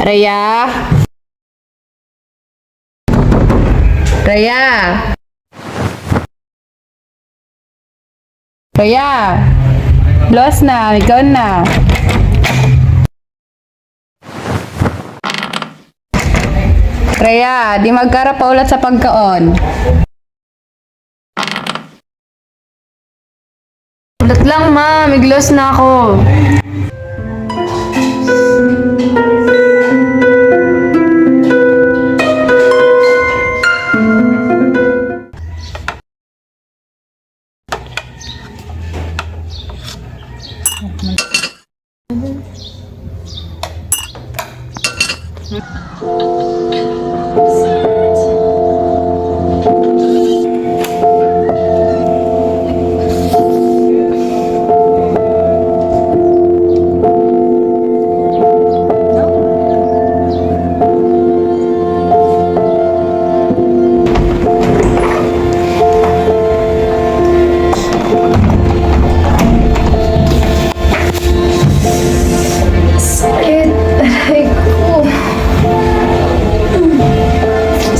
Rhea? Rhea? Rhea? Los na, ikaw na. Rhea, di magkara pa ulit sa pagkaon. Ulat lang ma, may gloss na ako. Sakit, aray ko.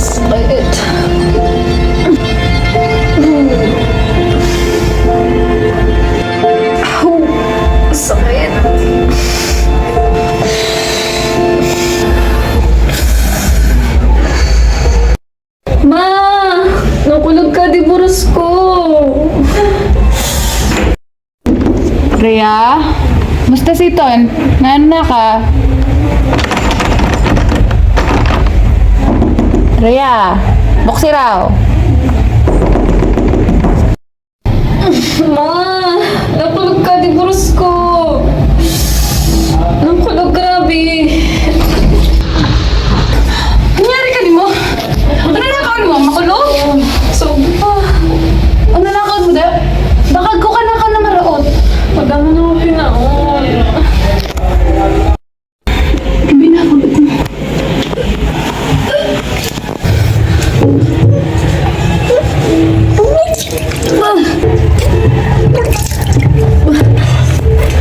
Sakit. Aw, sakit. Ma! Nakulog ka di buras ko. Rhea? Musta si Ton? Nana ka? Rhea? Buksi raw. Ma! Nakulog ka di buras ko. Nakulog, grabe. Nangyari ka ni mo? Ano nakakaon mo? Makulog? Sobra. Ano nakakaon mo da? Bakag ko ka na ka na maraot. Madami na ako pinaon. Binabot mo.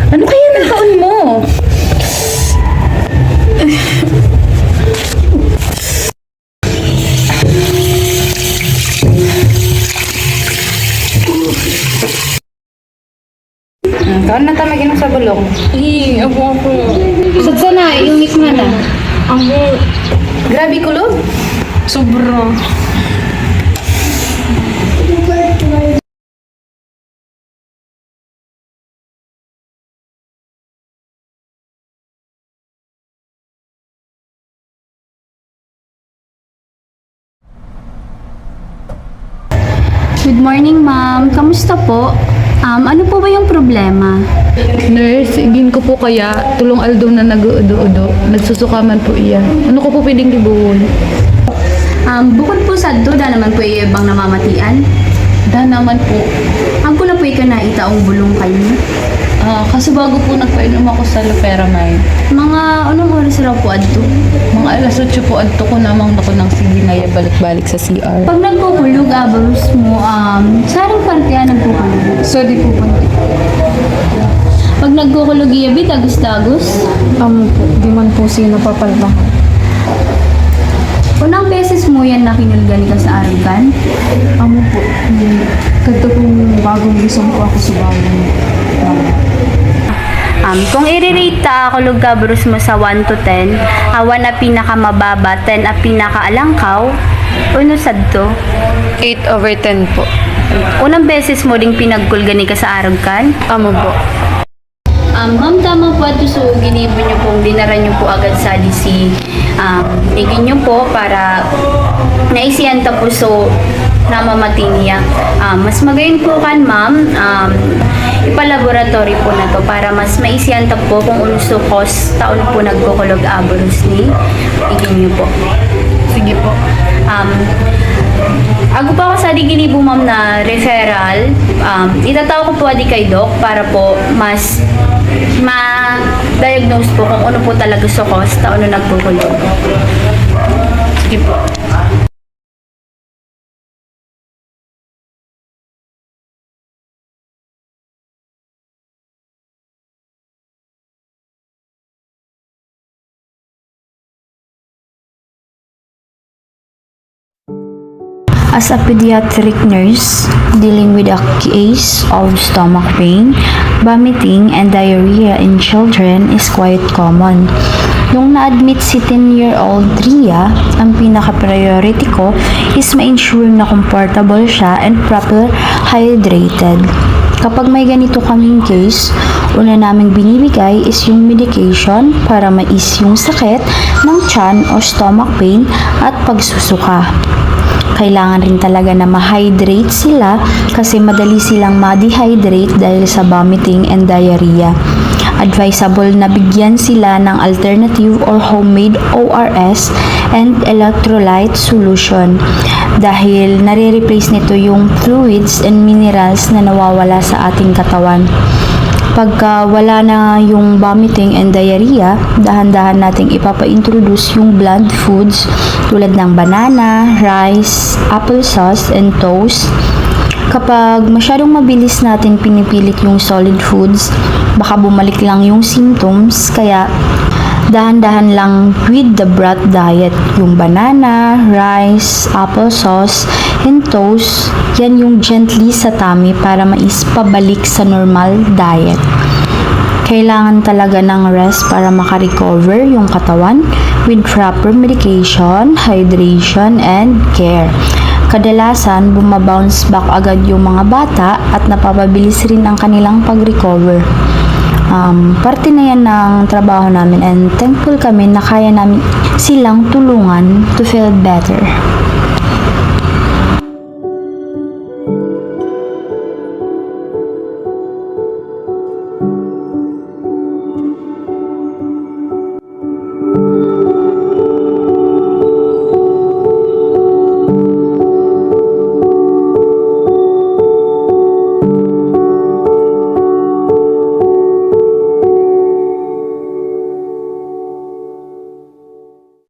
Ano kaya nakaon mo? Kaon na ta mag-inom sa bulong. Abo ako. Sadsa na, iungit nga na. Abo. Grabe kulog. Sobra. Good morning, ma'am. Kamusta po? Ano po ba yung problema? Nurse, igin ko po kaya tulong Aldo na nag-udo-udo. Nagsusukaman po iya. Ano ko po pwedeng gibuhon? Bukod po sa duda naman po yung ibang namamatian. Da naman po. Ang pula po ka na itaong bulong kayo. Kasi bago po nagpainom ako sa Loperamide. Mga anong oras raw po adto? Mga alas 8 po adto ko namang ako ng sige na balik-balik sa CR. Pag nagkukulog, abarus mo, sarang partiyan nagkukulog. So, di pupunta. Pag nagkukulog, iyabi, tagos-tagos. Po, di man po siya napapalbang. Unang beses mo yan na kinulgani ka sa aragan. Po, kagto pong bagong gisong po ako sa bayan. Kung i-rate ta kulog gabrus mo sa 1 to 10, 1 na pinakamababa, 10 na pinakaalangkaw, uno sadto. 8/10 po. Unang beses mo ding pinagkulgani ka sa aragan. Po. Ma'am, tama po at so ginibo nyo pong dinara nyo po agad sa DC. Bigyan nyo po para naisiyanta po so namamati niya. Mas magayon po kan ma'am, ipalaboratory po na to para mas maisiyanta po kung unusto cause taon po nagkukulog aborus ni. Bigyan nyo po. Sige po. Ako pa ako sa ginibo ma'am na referral, itataw ko po adi kay doc para po mas ma-diagnose po kung ano po talaga sa cause taon na nagkukulog. Sige po. As a pediatric nurse dealing with a case of stomach pain, vomiting, and diarrhea in children is quite common. Nung na-admit si 10-year-old Ria, ang pinaka-priority ko is ma-ensure na comfortable siya and proper hydrated. Kapag may ganito kaming case, una naming binibigay is yung medication para mais yung sakit ng tiyan o stomach pain at pagsusuka. Kailangan rin talaga na ma-hydrate sila kasi madali silang ma-dehydrate dahil sa vomiting and diarrhea. Advisable na bigyan sila ng alternative or homemade ORS and electrolyte solution dahil nare-replace nito yung fluids and minerals na nawawala sa ating katawan. Pagka wala na yung vomiting and diarrhea, dahan-dahan nating ipapa-introduce yung bland foods tulad ng banana, rice, applesauce, and toast. Kapag masyadong mabilis natin pinipilit yung solid foods, baka bumalik lang yung symptoms, kaya dahan-dahan lang with the broth diet. Yung banana, rice, applesauce, and toast, yan yung gently sa tummy para pabalik sa normal diet. Kailangan talaga ng rest para makarecover yung katawan with proper medication, hydration, and care. Kadalasan, bumabounce back agad yung mga bata at napapabilis rin ang kanilang pag-recover. Parte na yan ng trabaho namin and thankful kami na kaya namin silang tulungan to feel better.